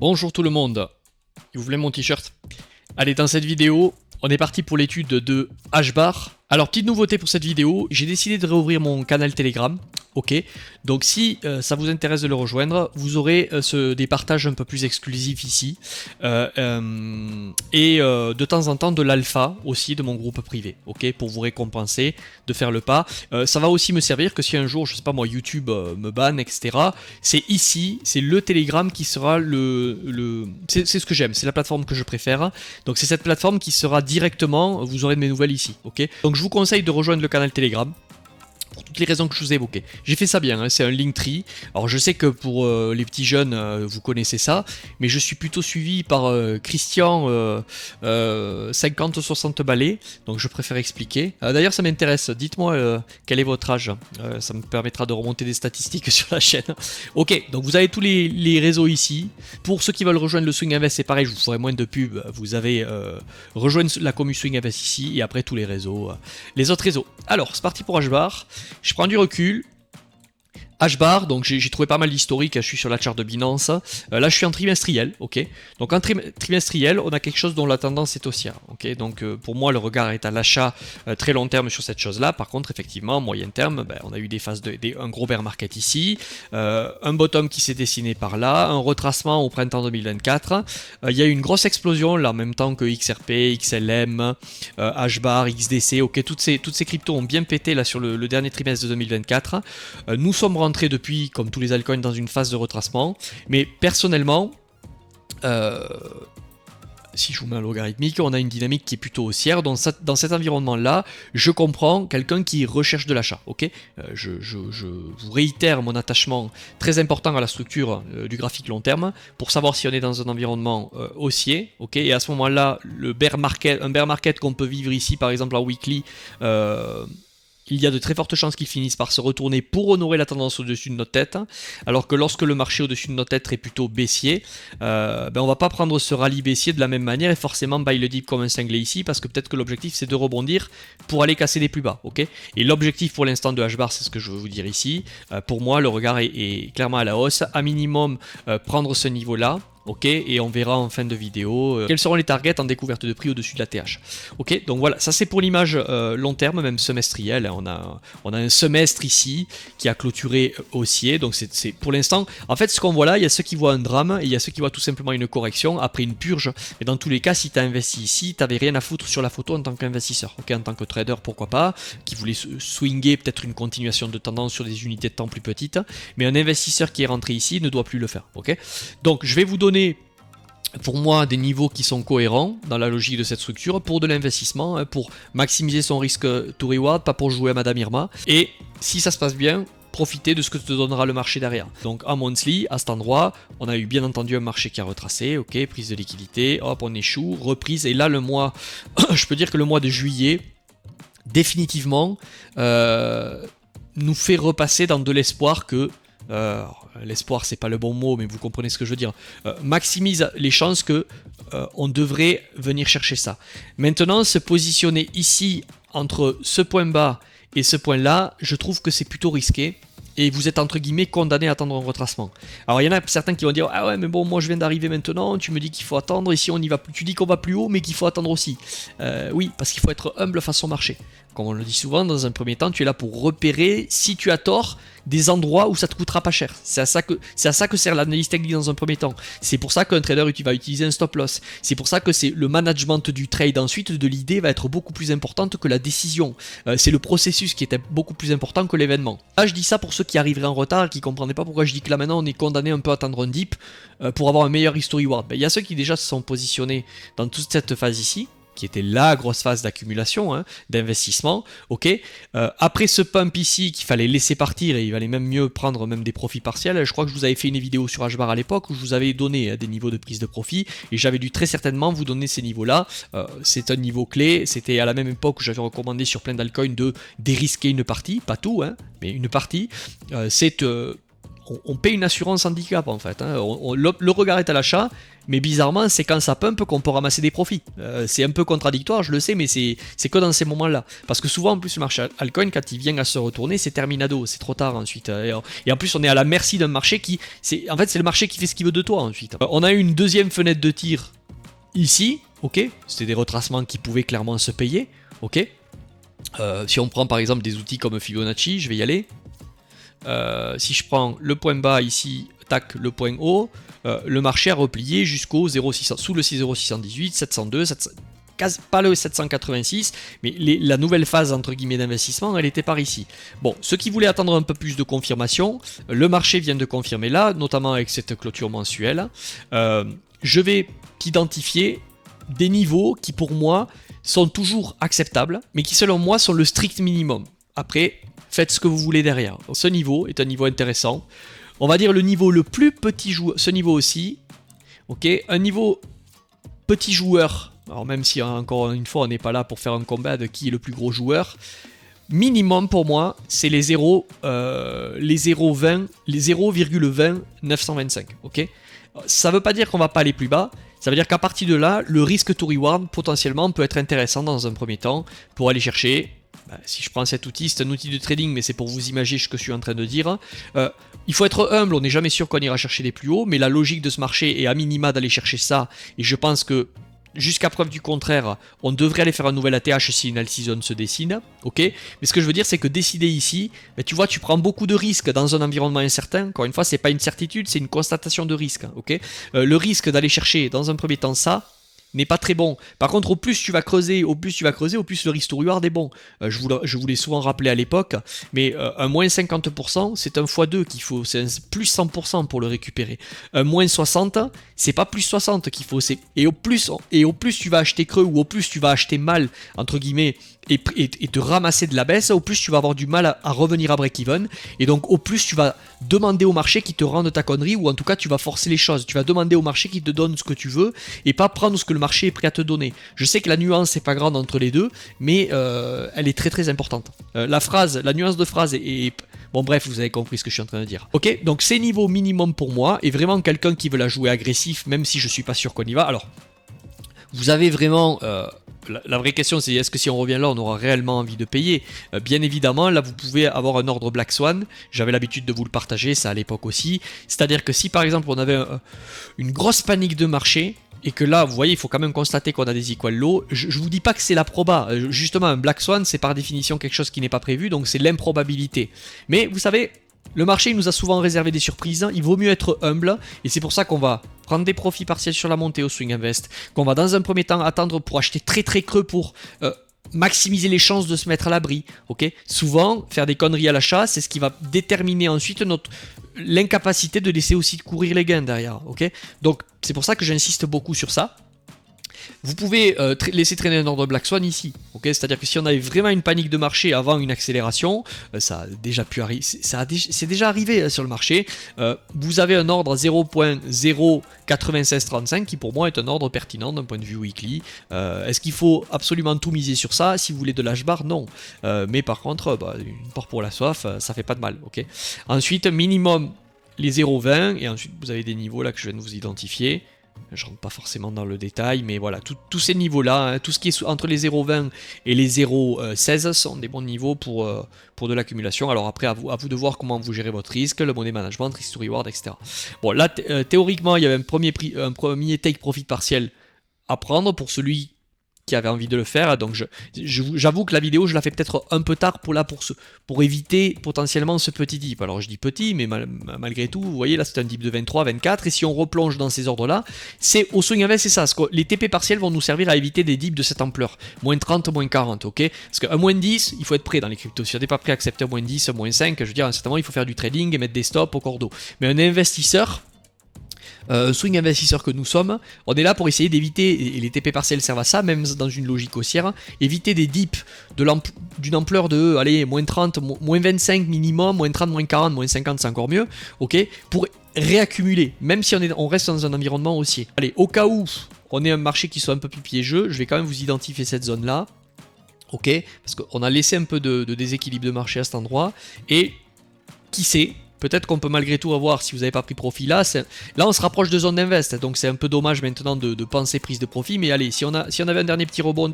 Bonjour tout le monde, vous voulez mon t-shirt? Allez, dans cette vidéo, on est parti pour l'étude de HBAR. Alors, petite nouveauté pour cette vidéo, j'ai décidé de réouvrir mon canal Telegram. Ok, donc si ça vous intéresse de le rejoindre, vous aurez des partages un peu plus exclusifs ici. De temps en temps de l'alpha aussi de mon groupe privé, ok, pour vous récompenser de faire le pas. Ça va aussi me servir que si un jour, je sais pas moi, YouTube me banne, etc. C'est ici, c'est le Telegram qui sera c'est ce que j'aime, c'est la plateforme que je préfère. Donc c'est cette plateforme qui sera directement, vous aurez de mes nouvelles ici, ok. Donc je vous conseille de rejoindre le canal Telegram. Pour toutes les raisons que je vous ai évoquées. J'ai fait ça bien, hein, c'est un Linktree. Alors je sais que pour les petits jeunes, vous connaissez ça, mais je suis plutôt suivi par Christian 50-60 balais, donc je préfère expliquer. D'ailleurs ça m'intéresse, dites-moi quel est votre âge, ça me permettra de remonter des statistiques sur la chaîne. Ok, donc vous avez tous les réseaux ici. Pour ceux qui veulent rejoindre le Swing Invest, c'est pareil, je vous ferai moins de pub. Vous avez rejoindre la commu Swing Invest ici, et après tous les réseaux, les autres réseaux. Alors, c'est parti pour HBAR. Je prends du recul. HBAR, donc j'ai trouvé pas mal d'historique, je suis sur la charte de Binance. Là je suis en trimestriel, ok. Donc en trimestriel, on a quelque chose dont la tendance est haussière, ok. Donc pour moi le regard est à l'achat très long terme sur cette chose-là. Par contre effectivement, moyen terme, on a eu des phases un gros bear market ici, un bottom qui s'est dessiné par là, un retracement au printemps 2024. Il y a eu une grosse explosion là en même temps que XRP, XLM, HBAR, XDC, ok. Toutes ces cryptos ont bien pété là sur le dernier trimestre de 2024. Nous sommes rentré depuis, comme tous les altcoins, dans une phase de retracement. Mais personnellement, si je vous mets un logarithmique, on a une dynamique qui est plutôt haussière. Dans cet environnement-là, je comprends quelqu'un qui recherche de l'achat. Ok, je vous réitère mon attachement très important à la structure du graphique long terme pour savoir si on est dans un environnement haussier. Ok, et à ce moment-là, un bear market qu'on peut vivre ici, par exemple en weekly. Il y a de très fortes chances qu'ils finissent par se retourner pour honorer la tendance au-dessus de notre tête. Alors que lorsque le marché au-dessus de notre tête est plutôt baissier, on va pas prendre ce rallye baissier de la même manière et forcément buy le dip comme un cinglé ici, parce que peut-être que l'objectif c'est de rebondir pour aller casser les plus bas. Ok. Et l'objectif pour l'instant de HBAR, c'est ce que je veux vous dire ici. Pour moi, le regard est clairement à la hausse. À minimum, prendre ce niveau-là. Ok, et on verra en fin de vidéo quels seront les targets en découverte de prix au-dessus de la TH. Ok, donc voilà, ça c'est pour l'image long terme, même semestrielle. On a un semestre ici qui a clôturé haussier, donc c'est pour l'instant. En fait, ce qu'on voit là, il y a ceux qui voient un drame et il y a ceux qui voient tout simplement une correction après une purge. Mais dans tous les cas, si tu as investi ici, tu n'avais rien à foutre sur la photo en tant qu'investisseur. Ok, en tant que trader, pourquoi pas, qui voulait swinger peut-être une continuation de tendance sur des unités de temps plus petites. Mais un investisseur qui est rentré ici ne doit plus le faire. Ok, donc je vais vous donner pour moi des niveaux qui sont cohérents dans la logique de cette structure pour de l'investissement, pour maximiser son risque to reward, pas pour jouer à Madame Irma. Et si ça se passe bien, profiter de ce que te donnera le marché derrière. Donc en monthly, à cet endroit, on a eu bien entendu un marché qui a retracé, ok, prise de liquidité, hop, on échoue, reprise. Et là le mois, je peux dire que le mois de juillet, définitivement, nous fait repasser dans de l'espoir que l'espoir c'est pas le bon mot, mais vous comprenez ce que je veux dire, maximise les chances que on devrait venir chercher ça. Maintenant, se positionner ici entre ce point bas et ce point là, je trouve que c'est plutôt risqué. Et vous êtes entre guillemets condamné à attendre un retracement. Alors il y en a certains qui vont dire ah ouais mais bon moi je viens d'arriver maintenant, tu me dis qu'il faut attendre, ici on y va plus, tu dis qu'on va plus haut mais qu'il faut attendre aussi. Oui, parce qu'il faut être humble face au marché. Comme on le dit souvent, dans un premier temps tu es là pour repérer si tu as tort des endroits où ça te coûtera pas cher. C'est à ça que sert l'analyse technique dans un premier temps. C'est pour ça qu'un trader va utiliser un stop loss. C'est pour ça que c'est le management du trade ensuite de l'idée va être beaucoup plus importante que la décision. C'est le processus qui est beaucoup plus important que l'événement. Là je dis ça pour ceux qui arriveraient en retard et qui ne comprendraient pas pourquoi je dis que là maintenant on est condamné un peu à attendre un dip pour avoir un meilleur history reward. Il y a ceux qui déjà se sont positionnés dans toute cette phase ici, qui était la grosse phase d'accumulation, d'investissement, ok. Après ce pump ici qu'il fallait laisser partir et il valait même mieux prendre même des profits partiels, je crois que je vous avais fait une vidéo sur HBAR à l'époque où je vous avais donné des niveaux de prise de profit et j'avais dû très certainement vous donner ces niveaux-là. C'est un niveau clé, c'était à la même époque où j'avais recommandé sur plein d'altcoins de dérisquer une partie, pas tout, mais une partie. on paye une assurance handicap en fait. Hein. Le regard est à l'achat, mais bizarrement, c'est quand ça pump qu'on peut ramasser des profits. C'est un peu contradictoire, je le sais, mais c'est que dans ces moments-là. Parce que souvent, en plus, le marché altcoin, quand il vient à se retourner, c'est terminado, c'est trop tard ensuite. Et en plus, on est à la merci d'un marché qui... En fait, c'est le marché qui fait ce qu'il veut de toi ensuite. On a eu une deuxième fenêtre de tir ici, ok. C'était des retracements qui pouvaient clairement se payer, ok. Si on prend par exemple des outils comme Fibonacci, je vais y aller. Si je prends le point bas ici, tac, le point haut, le marché a replié jusqu'au 0,600, sous le 0,618, 702, 700, pas le 786, mais la nouvelle phase entre guillemets d'investissement, elle était par ici. Bon, ceux qui voulaient attendre un peu plus de confirmation, le marché vient de confirmer là, notamment avec cette clôture mensuelle. Je vais identifier des niveaux qui pour moi sont toujours acceptables, mais qui selon moi sont le strict minimum. Après, faites ce que vous voulez derrière. Ce niveau est un niveau intéressant. On va dire le niveau le plus petit joueur, ce niveau aussi. Ok, un niveau petit joueur. Alors même si encore une fois on n'est pas là pour faire un combat de qui est le plus gros joueur. Minimum pour moi, c'est les 0,20, les 0,20 925. Ok, ça veut pas dire qu'on va pas aller plus bas. Ça veut dire qu'à partir de là, le risque to reward potentiellement peut être intéressant dans un premier temps pour aller chercher. Si je prends cet outil, c'est un outil de trading, mais c'est pour vous imaginer ce que je suis en train de dire. Il faut être humble, on n'est jamais sûr qu'on ira chercher les plus hauts, mais la logique de ce marché est à minima d'aller chercher ça, et je pense que jusqu'à preuve du contraire, on devrait aller faire un nouvel ATH si une all-season se dessine, ok. Mais ce que je veux dire, c'est que décider ici, tu vois, tu prends beaucoup de risques dans un environnement incertain. Encore une fois, c'est pas une certitude, c'est une constatation de risque, ok. Le risque d'aller chercher dans un premier temps ça n'est pas très bon. Par contre, au plus tu vas creuser, au plus le risk to reward est bon. Je vous l'ai souvent rappelé à l'époque, mais un moins 50%, c'est un x2 qu'il faut, c'est un plus 100% pour le récupérer. Un moins 60, c'est pas plus 60 qu'il faut, et au plus tu vas acheter creux, ou au plus tu vas acheter mal, entre guillemets, et te ramasser de la baisse, au plus tu vas avoir du mal à revenir à break-even, et donc au plus tu vas demander au marché qui te rende ta connerie, ou en tout cas tu vas forcer les choses, tu vas demander au marché qui te donne ce que tu veux, et pas prendre ce que le marché est prêt à te donner. Je sais que la nuance n'est pas grande entre les deux, mais elle est très très importante. La nuance de phrase est... Bon bref, vous avez compris ce que je suis en train de dire. Ok, donc c'est niveau minimum pour moi, et vraiment quelqu'un qui veut la jouer agressif, même si je suis pas sûr qu'on y va. Alors, vous avez vraiment... la vraie question, c'est est-ce que si on revient là, on aura réellement envie de payer? Bien évidemment, là, vous pouvez avoir un ordre Black Swan. J'avais l'habitude de vous le partager, ça à l'époque aussi. C'est-à-dire que si, par exemple, on avait une grosse panique de marché, et que là, vous voyez, il faut quand même constater qu'on a des equal low. Je vous dis pas que c'est la proba. Justement, un Black Swan, c'est par définition quelque chose qui n'est pas prévu, donc c'est l'improbabilité. Mais vous savez... Le marché il nous a souvent réservé des surprises, il vaut mieux être humble, et c'est pour ça qu'on va prendre des profits partiels sur la montée au Swing Invest, qu'on va dans un premier temps attendre pour acheter très très creux pour maximiser les chances de se mettre à l'abri. Ok, souvent, faire des conneries à l'achat, c'est ce qui va déterminer ensuite l'incapacité de laisser aussi courir les gains derrière. Ok, donc c'est pour ça que j'insiste beaucoup sur ça. Vous pouvez laisser traîner un ordre Black Swan ici, ok, c'est-à-dire que si on avait vraiment une panique de marché avant une accélération, ça a déjà pu arriver, c'est déjà arrivé sur le marché. Vous avez un ordre à 0.09635 qui pour moi est un ordre pertinent d'un point de vue weekly. Est-ce qu'il faut absolument tout miser sur ça? Si vous voulez de l'âge bar, non. Mais par contre, une part pour la soif, ça fait pas de mal, ok. Ensuite, minimum les 0.20 et ensuite vous avez des niveaux là que je viens de vous identifier. Je rentre pas forcément dans le détail, mais voilà, tous ces niveaux-là, hein, tout ce qui est entre les 0,20 et les 0,16 sont des bons niveaux pour de l'accumulation. Alors après, à vous de voir comment vous gérez votre risque, le money management, risk to reward, etc. Bon, là, théoriquement, il y avait un premier take profit partiel à prendre pour celui qui avait envie de le faire, donc j'avoue que la vidéo je la fais peut-être un peu tard pour éviter potentiellement ce petit dip. Alors je dis petit, mais malgré tout, vous voyez là c'est un dip de 23, 24, et si on replonge dans ces ordres là, c'est au swing invest, c'est ça, les TP partiels vont nous servir à éviter des dips de cette ampleur, moins 30, moins 40, ok, parce qu'un moins 10, il faut être prêt dans les cryptos, si on n'est pas prêt à accepter un moins 10, un moins 5, je veux dire, à un certain moment il faut faire du trading et mettre des stops au cordeau, mais un investisseur, swing investisseur que nous sommes, on est là pour essayer d'éviter, et les TP partiels servent à ça, même dans une logique haussière, éviter des dips d'une ampleur de, allez, moins 30, moins 25 minimum, moins 30, moins 40, moins 50, c'est encore mieux, ok, pour réaccumuler, même si on reste dans un environnement haussier. Allez, au cas où on ait un marché qui soit un peu plus piégeux, je vais quand même vous identifier cette zone-là, ok, parce qu'on a laissé un peu de déséquilibre de marché à cet endroit, et qui sait, peut-être qu'on peut malgré tout avoir, si vous n'avez pas pris profit là, là on se rapproche de zone d'invest, donc c'est un peu dommage maintenant de penser prise de profit, mais allez, si on avait un dernier petit rebond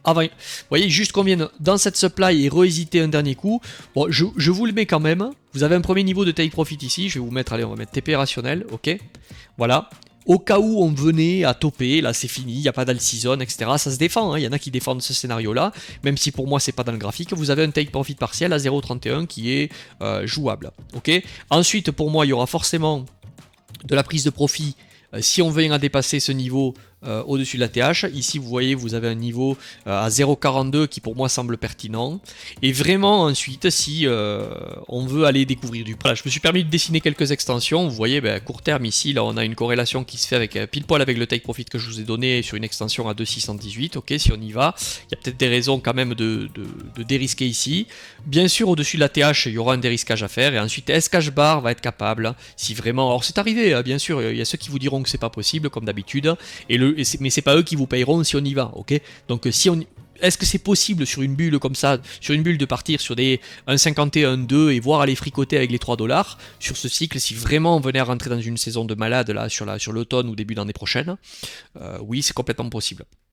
avant, vous voyez, juste qu'on vienne dans cette supply et rehésiter un dernier coup, bon, je vous le mets quand même, vous avez un premier niveau de take profit ici, je vais vous mettre, allez, on va mettre TP rationnel, ok, voilà. Au cas où on venait à toper, là c'est fini, il n'y a pas d'all-season, etc. Ça se défend, il y en a qui défendent ce scénario-là, même si pour moi c'est pas dans le graphique. Vous avez un take profit partiel à 0,31 qui est jouable. Ok. Ensuite, pour moi, il y aura forcément de la prise de profit si on vient à dépasser ce niveau au-dessus de la TH. Ici, vous voyez, vous avez un niveau à 0,42 qui pour moi semble pertinent. Et vraiment, ensuite, si on veut aller découvrir du... Voilà, je me suis permis de dessiner quelques extensions. Vous voyez, ben, à court terme, ici, là, on a une corrélation qui se fait avec pile poil avec le take profit que je vous ai donné sur une extension à 2,618. Ok, si on y va, il y a peut-être des raisons quand même de dérisquer ici. Bien sûr, au-dessus de la TH, il y aura un dérisquage à faire. Et ensuite, SCash Bar va être capable, si vraiment... Alors, c'est arrivé, bien sûr, il y a ceux qui vous diront que c'est pas possible, comme d'habitude. Mais c'est pas eux qui vous payeront si on y va, ok. Donc si on... Est-ce que c'est possible sur une bulle comme ça, sur une bulle de partir sur des 1,51, 1,2 et voir aller fricoter avec les 3$ sur ce cycle si vraiment on venait à rentrer dans une saison de malade là sur l'automne ou début d'année prochaine? Oui, c'est complètement possible.